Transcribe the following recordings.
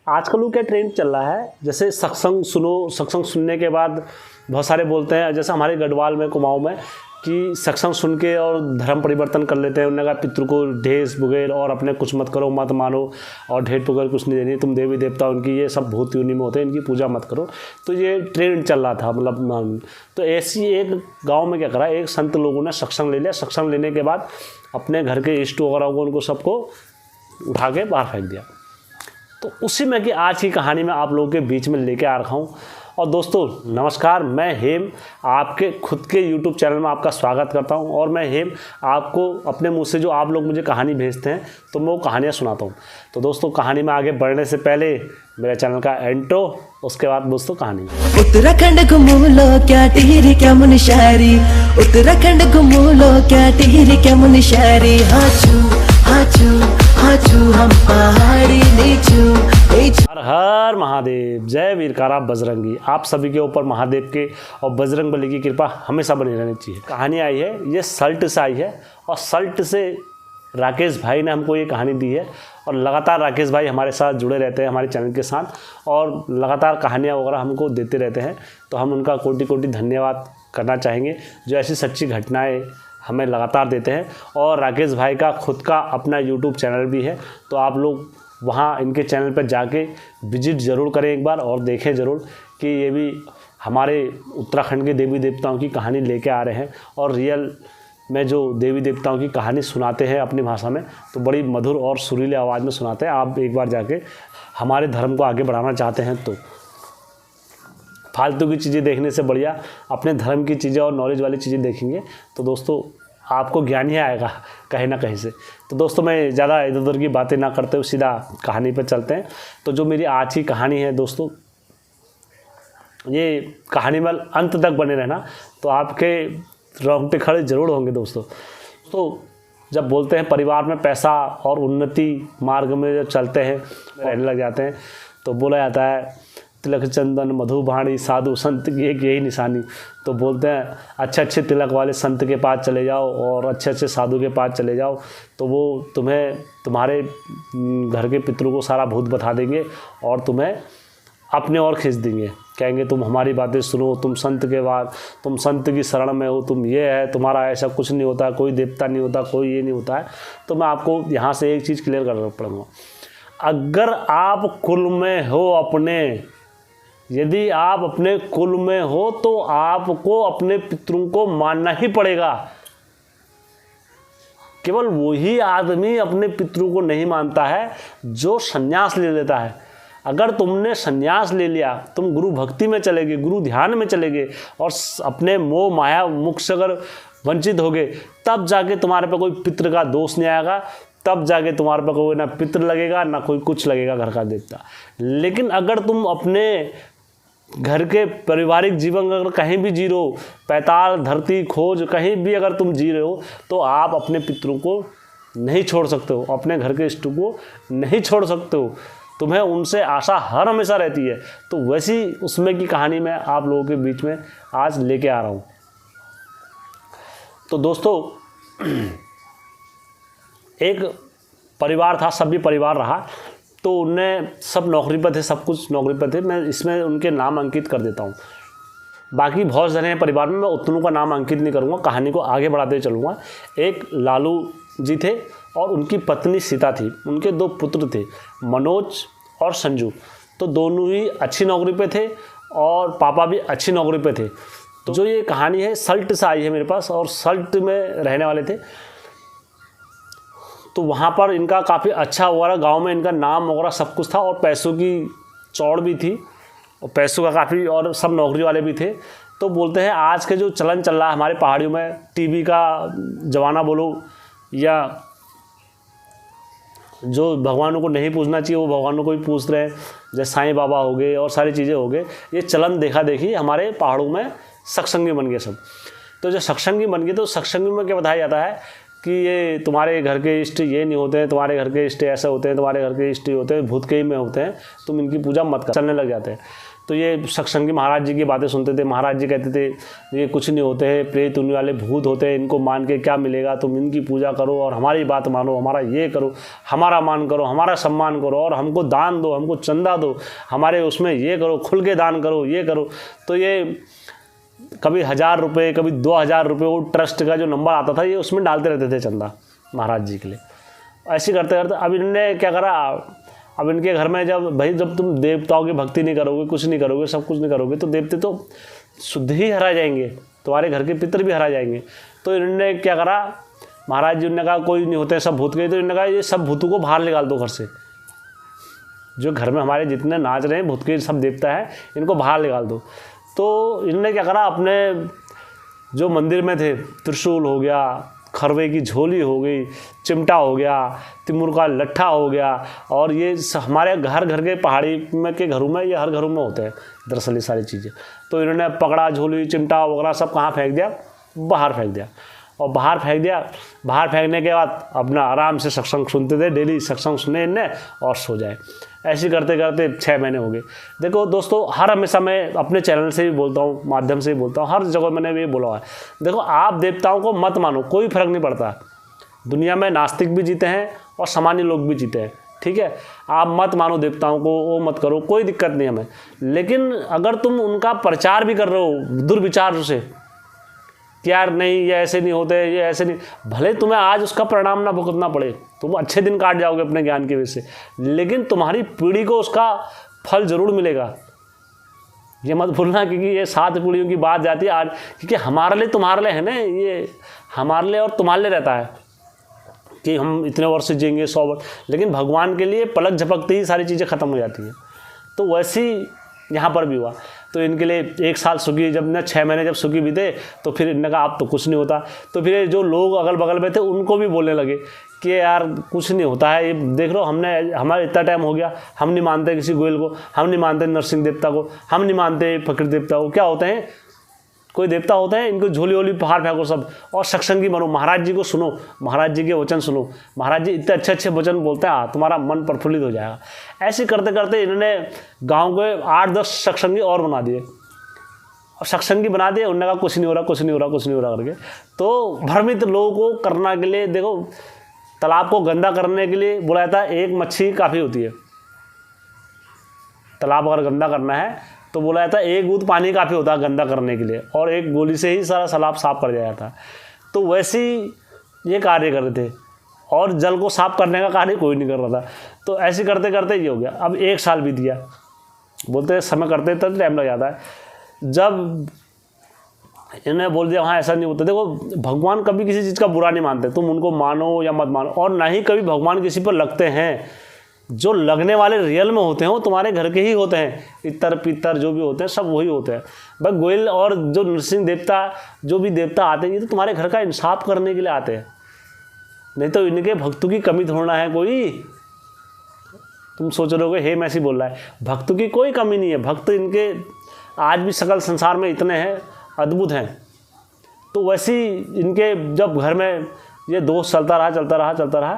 आजकल वो क्या ट्रेंड चल रहा है, जैसे सत्संग सुनो, सत्संग सुनने के बाद बहुत सारे बोलते हैं, जैसे हमारे गढ़वाल में कुमाऊं में कि सत्संग सुन के और धर्म परिवर्तन कर लेते हैं। उन्होंने कहा पितृ को ढेस बुगेर और अपने कुछ मत करो, मत मानो और ढेर पुगेर कुछ नहीं देनी, तुम देवी देवता उनकी ये सब भूत योनि में होते हैं, इनकी पूजा मत करो। तो ये ट्रेंड चल रहा था मतलब। तो ऐसी एक गांव में क्या करा, एक संत लोगों ने सत्संग ले लिया। सत्संग लेने के बाद अपने घर के इष्ट वगैरह को उनको सबको उठा के बाहर फेंक दिया। तो उसी में कि आज की कहानी में आप लोगों के बीच में लेके आ रखा हूँ। और दोस्तों नमस्कार, मैं हेम आपके खुद के YouTube चैनल में आपका स्वागत करता हूं। और मैं हेम आपको अपने मुंह से जो आप लोग मुझे कहानी भेजते हैं तो मैं वो कहानियां सुनाता हूं। तो दोस्तों कहानी में आगे बढ़ने से पहले मेरे चैनल का इंट्रो, उसके बाद दोस्तों कहानी। उत्तराखंड घुमूलो क्या टिहरी क्या मुनशारी, उत्तराखंड घुमूलो क्या टिहरी क्या मुनशारी। हाचू हाचू हाचू हम पहाड़ी नीचू। हर हर महादेव, जय वीरकारा बजरंगी। आप सभी के ऊपर महादेव के और बजरंग बली की कृपा हमेशा बनी रहनी चाहिए। कहानी आई है, ये सल्ट से आई है और सल्ट से राकेश भाई ने हमको ये कहानी दी है। और लगातार राकेश भाई हमारे साथ जुड़े रहते हैं हमारे चैनल के साथ और लगातार कहानियाँ वगैरह हमको देते रहते हैं। तो हम उनका कोटि कोटि धन्यवाद करना चाहेंगे जो ऐसी सच्ची घटनाएँ हमें लगातार देते हैं। और राकेश भाई का खुद का अपना YouTube चैनल भी है, तो आप लोग वहाँ इनके चैनल पर जाके विजिट ज़रूर करें एक बार और देखें ज़रूर कि ये भी हमारे उत्तराखंड के देवी देवताओं की कहानी लेके आ रहे हैं। और रियल में जो देवी देवताओं की कहानी सुनाते हैं अपनी भाषा में, तो बड़ी मधुर और सुरीली आवाज़ में सुनाते हैं। आप एक बार जाके हमारे धर्म को आगे बढ़ाना चाहते हैं तो फालतू की चीज़ें देखने से बढ़िया अपने धर्म की चीज़ें और नॉलेज वाली चीज़ें देखेंगे तो दोस्तों आपको ज्ञान ही आएगा कहीं ना कहीं से। तो दोस्तों मैं ज़्यादा इधर उधर की बातें ना करते हुए सीधा कहानी पर चलते हैं। तो जो मेरी आज की कहानी है दोस्तों, ये कहानी में अंत तक बने रहना तो आपके रोंगटे खड़े ज़रूर होंगे दोस्तों। तो जब बोलते हैं परिवार में पैसा और उन्नति मार्ग में जब चलते हैं रहने लग जाते हैं तो बोला जाता है तिलक चंदन मधुबाणी साधु संत की एक यही निशानी। तो बोलते हैं अच्छे अच्छे तिलक वाले संत के पास चले जाओ और अच्छे अच्छे साधु के पास चले जाओ तो वो तुम्हें तुम्हारे घर के पितरों को सारा भूत बता देंगे और तुम्हें अपने और खींच देंगे। कहेंगे तुम हमारी बातें सुनो, तुम संत के बाद, तुम संत की शरण में हो, तुम ये है, तुम्हारा ऐसा कुछ नहीं होता, कोई देवता नहीं होता, कोई ये नहीं होता है। तो मैं आपको यहाँ से एक चीज़ क्लियर करना पड़ूँगा। अगर आप कुल में हो अपने, यदि आप अपने कुल में हो तो आपको अपने पितरों को मानना ही पड़ेगा। केवल वही आदमी अपने पितरों को नहीं मानता है जो संन्यास ले लेता है। अगर तुमने संन्यास ले लिया, तुम गुरु भक्ति में चले गए, गुरु ध्यान में चले गए और अपने मोह माया मुख से अगर वंचित हो गए, तब जाके तुम्हारे पे कोई पितृ का दोष नहीं आएगा, तब जाके तुम्हारे पे कोई ना पितृ लगेगा ना कोई कुछ लगेगा घर का देवता। लेकिन अगर तुम अपने घर के पारिवारिक जीवन अगर कहीं भी जी रहे हो, पैताल धरती खोज कहीं भी अगर तुम जी रहे हो तो आप अपने पितरों को नहीं छोड़ सकते हो, अपने घर के इष्ट को नहीं छोड़ सकते हो। तुम्हें उनसे आशा हर हमेशा रहती है। तो वैसी उसमें की कहानी मैं आप लोगों के बीच में आज लेके आ रहा हूँ। तो दोस्तों एक परिवार था, सभी परिवार रहा, तो उनने सब नौकरी पर थे, सब कुछ नौकरी पर थे। मैं इसमें उनके नाम अंकित कर देता हूँ। बाकी बहुत जने हैं परिवार में, मैं उतनों का नाम अंकित नहीं करूँगा, कहानी को आगे बढ़ाते चलूँगा। एक लालू जी थे और उनकी पत्नी सीता थी। उनके दो पुत्र थे, मनोज और संजू। तो दोनों ही अच्छी नौकरी पे थे और पापा भी अच्छी नौकरी पे थे। तो जो ये कहानी है सल्ट से आई है मेरे पास और सल्ट में रहने वाले थे। तो वहाँ पर इनका काफ़ी अच्छा वगैरह गांव में इनका नाम वगैरह सब कुछ था और पैसों की चौड़ भी थी और पैसों का काफ़ी, और सब नौकरी वाले भी थे। तो बोलते हैं आज के जो चलन चल रहा है हमारे पहाड़ियों में, टीवी का जमाना बोलो या जो भगवानों को नहीं पूछना चाहिए वो भगवानों को भी पूछ रहे हैं, जैसे साईं बाबा हो गए और सारी चीज़ें हो गए। ये चलन देखा देखी हमारे पहाड़ों में सत्संगी बन गए सब। तो जो सत्संगी बन गए तो सत्संगी में क्या बताया जाता है कि ये तुम्हारे घर के इष्ट ये नहीं होते हैं, तुम्हारे घर के इष्ट ऐसे होते हैं, तुम्हारे घर के इष्ट होते हैं भूत के ही में होते हैं, तुम इनकी पूजा मत कर, चलने लग जाते हैं। तो ये सत्संगी महाराज जी की बातें सुनते थे। महाराज जी कहते थे ये कुछ नहीं होते हैं, प्रेत उन वाले भूत होते हैं, इनको मान के क्या मिलेगा, तुम इनकी पूजा करो और हमारी बात मानो, हमारा ये करो, हमारा मान करो, हमारा सम्मान करो और हमको दान दो, हमको चंदा दो, हमारे उसमें ये करो, खुल के दान करो, ये करो। तो ये कभी 1000 रुपये, कभी 2000 रुपये, वो ट्रस्ट का जो नंबर आता था ये उसमें डालते रहते थे चंदा महाराज जी के लिए। ऐसे करते करते अब इन्होंने क्या करा, अब इनके घर में जब तुम देवताओं की भक्ति नहीं करोगे, कुछ नहीं करोगे, सब कुछ नहीं करोगे, तो देवते तो शुद्ध ही हरा जाएंगे, तुम्हारे घर के पितर भी हरा जाएंगे। तो इन्होंने क्या करा, महाराज जी ने कहा कोई नहीं होते सब भूत गए, तो इन्होंने कहा ये सब भूतों को बाहर निकाल दो घर से, जो घर में हमारे जितने नाच रहे हैं भूत के सब देवता है, इनको बाहर निकाल दो। तो इन्होंने क्या करा, अपने जो मंदिर में थे, त्रिशूल हो गया, खरवे की झोली हो गई, चिमटा हो गया, तिमुर का लट्ठा हो गया, और ये हमारे घर के पहाड़ी में के घरों में, ये हर घरों में होते हैं दरअसल ये सारी चीज़ें। तो इन्होंने पकड़ा, झोली चिमटा वगैरह सब कहाँ फेंक दिया, बाहर फेंक दिया। और बाहर फेंक दिया, बाहर फेंकने के बाद अपना आराम से सत्संग सुनते थे, डेली सत्संग सुने इनने और सो जाए। ऐसे करते करते 6 महीने हो गए। देखो दोस्तों, हर हमेशा मैं अपने चैनल से भी बोलता हूँ, माध्यम से भी बोलता हूँ, हर जगह मैंने ये बोला है, देखो आप देवताओं को मत मानो, कोई फ़र्क नहीं पड़ता। दुनिया में नास्तिक भी जीते हैं और सामान्य लोग भी जीते हैं, ठीक है। आप मत मानो देवताओं को, वो मत करो, कोई दिक्कत नहीं हमें। लेकिन अगर तुम उनका प्रचार भी कर रहे हो दुर्विचार से कि यार नहीं ये ऐसे नहीं होते, ये ऐसे नहीं, भले तुम्हें आज उसका परिणाम ना भुगतना पड़े, तुम अच्छे दिन काट जाओगे अपने ज्ञान की वजह से, लेकिन तुम्हारी पीढ़ी को उसका फल जरूर मिलेगा। ये मत भूलना, क्योंकि ये 7 पीढ़ियों की बात जाती है आज, क्योंकि हमारे लिए तुम्हारे लिए है ना, ये हमारे लिए और तुम्हारे लिए रहता है कि हम इतने वर्ष जिएंगे 100 वर्ष, लेकिन भगवान के लिए पलक झपकते ही सारी चीज़ें ख़त्म हो जाती हैं। तो वैसी यहाँ पर भी हुआ। तो इनके लिए 1 साल सुखी, जब ना 6 महीने जब सुखी बीते, तो फिर इनने कहा अब तो कुछ नहीं होता। तो फिर जो लोग अगल बगल में थे उनको भी बोलने लगे कि यार कुछ नहीं होता है, ये देख लो हमारा इतना टाइम हो गया, हम नहीं मानते किसी गोयल को, हम नहीं मानते नरसिंह देवता को, हम नहीं मानते फकीर देवता को। क्या होते हैं, कोई देवता होते हैं, इनको झोली वोली बाहर फेंको सब, और सत्संगी बनो, महाराज जी को सुनो, महाराज जी के वचन सुनो, महाराज जी इतने अच्छे अच्छे वचन बोलते हैं, तुम्हारा मन प्रफुल्लित हो जाएगा। ऐसे करते करते इन्होंने गांव के 8-10 सत्संगी और बना दिए, और सत्संगी बना दिए। उन्होंने कहा कुछ नहीं हो रहा, कुछ नहीं हो रहा, कुछ नहीं हो रहा करके। तो भ्रमित लोगों को करने के लिए, देखो तालाब को गंदा करने के लिए बोला जाता है एक मच्छी काफ़ी होती है। तालाब अगर गंदा करना है तो बोला जाता है एक बूंद पानी काफ़ी होता है गंदा करने के लिए, और एक गोली से ही सारा तालाब साफ कर दिया जाता है। तो वैसे ही ये कार्य कर रहे थे, और जल को साफ करने का कार्य कोई नहीं कर रहा था। तो ऐसे करते करते ये हो गया। अब 1 साल बीत गया, बोलते हैं समय करते तब टाइम लग जाता है। जब इन्हें बोल दिया वहाँ ऐसा नहीं होता, देखो भगवान कभी किसी चीज़ का बुरा नहीं मानते, तुम उनको मानो या मत मानो, और ना ही कभी भगवान किसी पर लगते हैं। जो लगने वाले रियल में होते हैं वो तुम्हारे घर के ही होते हैं, इतर पितर जो भी होते हैं सब वही होते हैं। भाई गोयल और जो नरसिंह देवता, जो भी देवता आते हैं, ये तो तुम्हारे घर का इंसाफ करने के लिए आते हैं, नहीं तो इनके भक्तों की कमी थोड़ा है कोई। तुम सोच रहे होगे हे मैसी बोल रहा है, भक्तों की कोई कमी नहीं है। भक्त इनके आज भी सकल संसार में इतने हैं, अद्भुत हैं। तो वैसे ही इनके जब घर में ये दोष चलता रहा,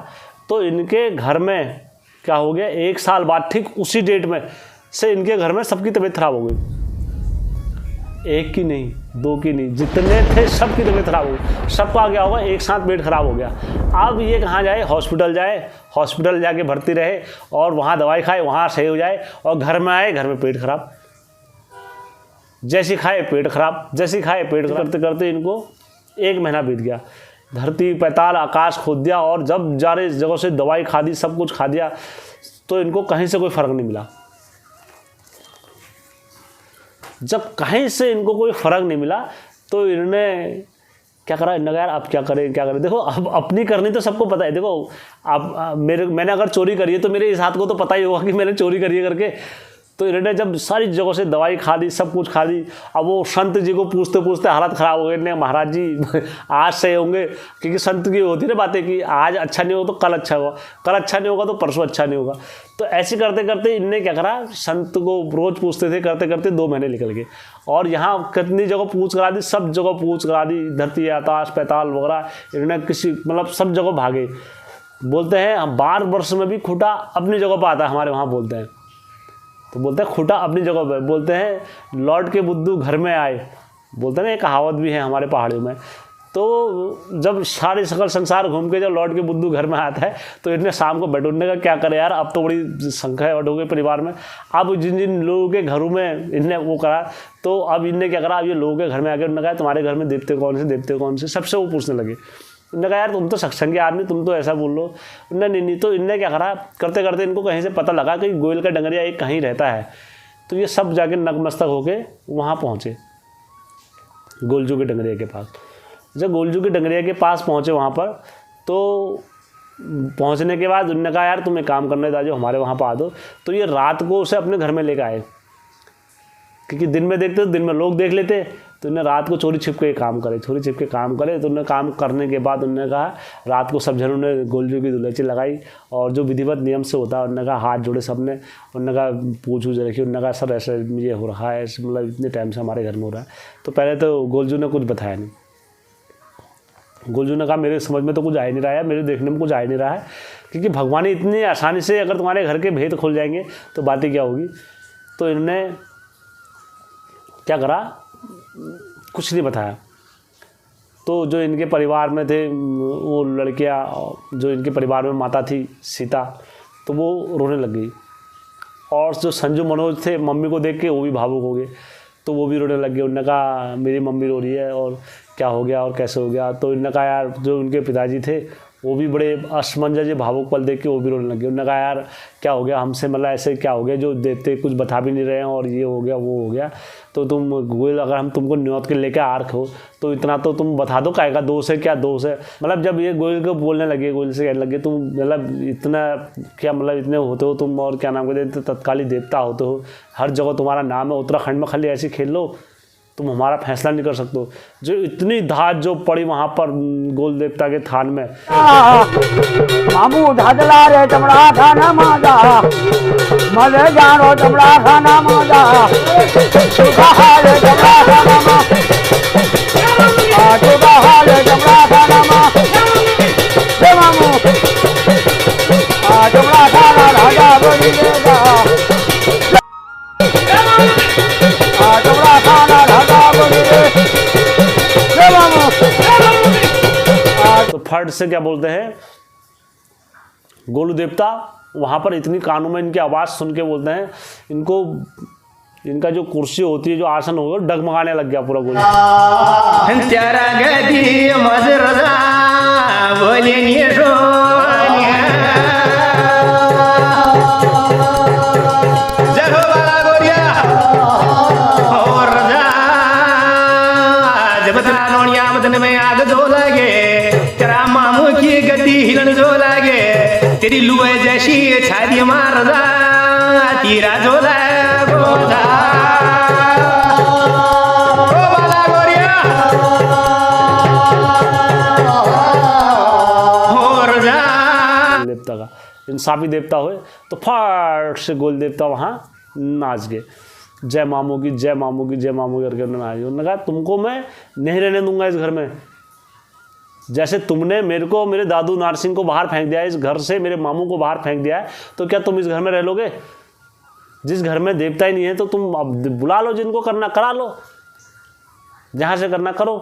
तो इनके घर में क्या हो गया, 1 साल बाद ठीक उसी डेट में से इनके घर में सबकी तबीयत खराब हो गई। 1 की नहीं, 2 की नहीं, जितने थे सबकी तबीयत खराब हो गई। सबका क्या होगा, एक साथ पेट खराब हो गया। अब ये कहाँ जाए, हॉस्पिटल जाए, हॉस्पिटल जाके भर्ती रहे और वहाँ दवाई खाए, वहाँ सही हो जाए, और घर में आए, घर में पेट खराब, जैसी खाए पेट खराब, जैसी खाए पेट खराब। करते करते इनको 1 महीना बीत गया। धरती पैताल आकाश खोद दिया, और जब जारे जगह से दवाई खा दी, सब कुछ खा दिया, तो इनको कहीं से कोई फ़र्क नहीं मिला। जब कहीं से इनको कोई फ़र्क नहीं मिला, तो इन्होंने क्या करा, इन्होंने कहा यार अब क्या करें। देखो अब अपनी करनी तो सबको पता है। देखो अब मैंने अगर चोरी करी है तो मेरे इस हाथ को तो पता ही होगा कि मैंने चोरी करी है करके। तो इन्होंने जब सारी जगहों से दवाई खा दी, सब कुछ खा दी, अब वो संत जी को पूछते पूछते हालत ख़राब हो गई। इन्हें महाराज जी आज सही होंगे, क्योंकि संत की होती ना बातें कि आज अच्छा नहीं होगा तो कल अच्छा होगा, कल अच्छा नहीं होगा तो परसों अच्छा नहीं होगा। तो ऐसे करते करते इनने क्या करा, संत को रोज़ पूछते थे, करते करते 2 महीने निकल गए। और यहाँ कितनी जगह पूछ करा दी, सब जगह पूछ करा दी, धरती आकाश पैताल वगैरह, इन्होंने किसी मतलब सब जगह भागे। बोलते हैं हम 12 वर्ष में भी खूटा अपनी जगह पर आता है, हमारे वहाँ बोलते हैं। तो बोलते हैं खूटा अपनी जगह पर, बोलते हैं लौट के बुद्धू घर में आए, बोलते हैं ना, एक कहावत भी है हमारे पहाड़ियों में। तो जब सारे सकल संसार घूम के जब लौट के बुद्धू घर में आता है तो इतने शाम को बैठने का क्या करे यार, अब तो बड़ी संख्या है हो गई परिवार में। अब जिन जिन लोगों के घरों में इनने वो करा, तो अब इनने क्या करा, अब ये लोगों के घर में आकर उन्होंने कहा तुम्हारे घर में देवते कौन से, सबसे वो पूछने लगे। उन्होंने कहा यार तुम तो सत्संगी आदमी, तुम तो ऐसा बोल लो। उन्होंने नहीं, तो इनने क्या करा, करते करते इनको कहीं से पता लगा कि गोयल का डंगरिया एक कहीं रहता है। तो ये सब जाके नतमस्तक होके वहाँ पहुँचे गोलजू के डंगरिया के पास। जब गोलजू के डंगरिया के पास पहुँचे वहाँ पर, तो पहुँचने के बाद उन्होंने कहा यार तुम एक काम करने दाजो, हमारे वहाँ पर आ दो। तो ये रात को उसे अपने घर में लेकर आए, क्योंकि दिन में देखते तो दिन में लोग देख लेते, तो उन्होंने रात को चोरी छिप के काम करे। तो उन्होंने काम करने के बाद उन्होंने कहा, रात को सब जनों ने गोलजू की दुलहची लगाई और जो विधिवत नियम से होता है उन्होंने कहा हाथ जोड़े सबने। उन्होंने कहा पूछ वूछ रखी, उन्होंने कहा सर ऐसे ये हो रहा है, मतलब इतने टाइम से हमारे घर में हो रहा है। तो पहले तो गोलजू ने कुछ बताया नहीं। गोलजू ने कहा मेरे समझ में तो कुछ आ ही नहीं रहा है, मेरे देखने में कुछ आ ही नहीं रहा है, क्योंकि भगवान इतनी आसानी से अगर तुम्हारे घर के भेद खुल जाएंगे तो बातें क्या होगी। तो इन्होंने क्या करा, कुछ नहीं बताया। तो जो इनके परिवार में थे वो लड़कियां, जो इनके परिवार में माता थी सीता, तो वो रोने लग गई। और जो संजू मनोज थे मम्मी को देख के वो भी भावुक हो गए, तो वो भी रोने लग गए। उन्होंने कहा मेरी मम्मी रो रही है और क्या हो गया और कैसे हो गया। तो उन्होंने कहा यार जो उनके पिताजी थे वो भी बड़े असमंजस भावुक पल देख के वो भी रोने लगे। उन्होंने कहा यार क्या हो गया हमसे, मतलब ऐसे क्या हो गया जो देते कुछ बता भी नहीं रहे हैं और ये हो गया वो हो गया। तो तुम गोयल अगर हम तुमको न्योत के लेकर आ रखे हो तो इतना तो तुम बता दो काहे का दोष है, क्या दोष है। मतलब जब ये गोयल को बोलने लगे, गोयल से कहने लगे तुम मतलब इतना क्या, मतलब इतने होते हो तुम, और क्या नाम कहते तत्काली देवता होते हो, हर जगह तुम्हारा नाम है, उत्तराखंड में खाली ऐसे खेल लो, तुम हमारा फैसला नहीं कर सकते हो। जो इतनी धात जो पड़ी वहाँ पर गोल देवता के थान में, मामू धादला रे चमड़ा खाना माजा, मले जानो चमड़ा खाना माजा, सुखा हाले चमड़ा खाना मा, सुखा हाले चमड़ा खाना मा, हे मामू चमड़ा खाना राजा बनी देगा, चमड़ा खाना राजा बनी दे, हे मामू। तो फट से क्या बोलते हैं गोलू देवता वहाँ पर इतनी कानों में इनकी आवाज़ सुन के बोलते हैं, इनको इनका जो कुर्सी होती है, जो आसन होगा, डगमगाने लग गया पूरा गोलू। त्यारा गदी मजरजा बोले जहो वाला गोरिया और रजा जब तेरा नोनिया बदन में आग जो लगे, तेरा मामू की गति हिलन जो लगे, तेरी लुए जैसी छाती मार रजा तीरा जो लगोजा ओ वाला गोरिया और रजा। देवता का इंसाफी देवता हुए तो फट से गोल देवता वहाँ नाच गए, जय मामू की जय मामू की जय मामू करके उन्होंने नाच। उन्होंने कहा तुमको मैं नहीं रहने दूंगा इस घर में, जैसे तुमने मेरे को, मेरे दादू नारसिंह को बाहर फेंक दिया है इस घर से, मेरे मामू को बाहर फेंक दिया है, तो क्या तुम इस घर में रह लोगे? जिस घर में देवता ही नहीं है तो तुम अब बुला लो, जिनको करना करा लो, जहाँ से करना करो।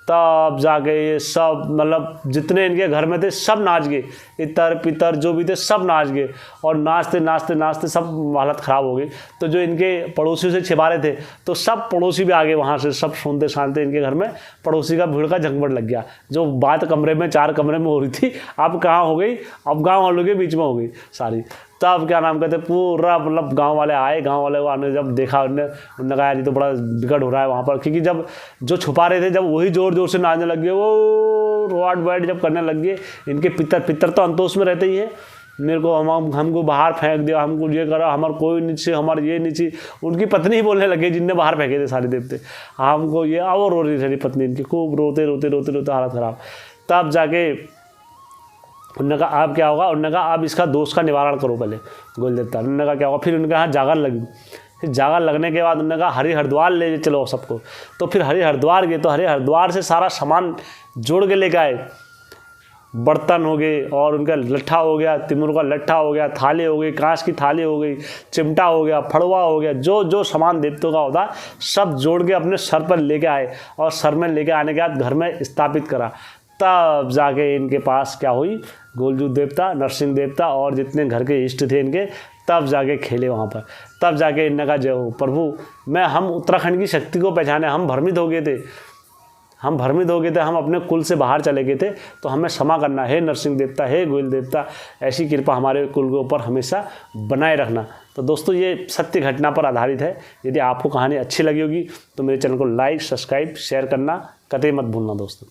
तब जाके ये सब मतलब जितने इनके घर में थे सब नाच गए, इतर पितर जो भी थे सब नाच गए, और नाचते नाचते नाचते सब हालत ख़राब हो गई। तो जो इनके पड़ोसियों से छिपा रहे थे तो सब पड़ोसी भी आ गए वहाँ से, सब सुनते शानते इनके घर में पड़ोसी का भीड़ का झंगमट लग गया। जो बात कमरे में 4 कमरे में हो रही थी अब कहाँ हो गई, अब गाँव वालों के बीच में हो गई सारी। तब क्या नाम कहते पूरा मतलब गांव वाले आए, गांव वाले आने जब देखा उन्होंने कहा यार ये तो बड़ा बिगड़ हो रहा है वहाँ पर, क्योंकि जब जो छुपा रहे थे जब वही ज़ोर ज़ोर से नाचने लग गए, वो रोड बैठ जब करने लग गए। इनके पितर तो अंतोष में रहते ही हैं, मेरे को हमको बाहर फेंक दिया, हमको ये करा, हमारा कोई नीचे, हमारा ये नीचे। उनकी पत्नी ही बोलने लगे जिनने बाहर फेंके थे सारे देवते, हमको ये, और रो रही थी पत्नी इनकी, खूब रोते रोते रोते रोते हालत ख़राब। तब जाके उन्होंने कहा अब क्या होगा, उन्होंने कहा अब इसका दोष का निवारण करो पहले गोल देवता। उन्होंने कहा क्या होगा, फिर उनके यहाँ जागर लगी। फिर जागर लगने के बाद उन्होंने कहा हरि हरिद्वार ले चलो सबको। तो फिर हरि हरिद्वार गए, तो हरि हरिद्वार से सारा सामान जोड़ के लेके आए। बर्तन हो गए और उनका लट्ठा हो गया, तिमुर का लट्ठा हो गया, थाली हो गई, कांच की थाली हो गई, चिमटा हो गया, फड़वा हो गया, जो जो सामान देवताओं का होता सब जोड़ के अपने सर पर लेके आए और सर में लेके आने के बाद घर में स्थापित करा। तब जाके इनके पास क्या हुई, गोलजू देवता, नरसिंह देवता और जितने घर के इष्ट थे इनके, तब जाके खेले वहाँ पर। तब जाके इनने कहा जय हो प्रभु, हम उत्तराखंड की शक्ति को पहचाने, हम भ्रमित हो गए थे, हम अपने कुल से बाहर चले गए थे, तो हमें क्षमा करना है नरसिंह देवता, है गोयल देवता, ऐसी कृपा हमारे कुल के ऊपर हमेशा बनाए रखना। तो दोस्तों ये सत्य घटना पर आधारित है। यदि आपको कहानी अच्छी लगी होगी तो मेरे चैनल को लाइक, सब्सक्राइब, शेयर करना कतई मत भूलना दोस्तों।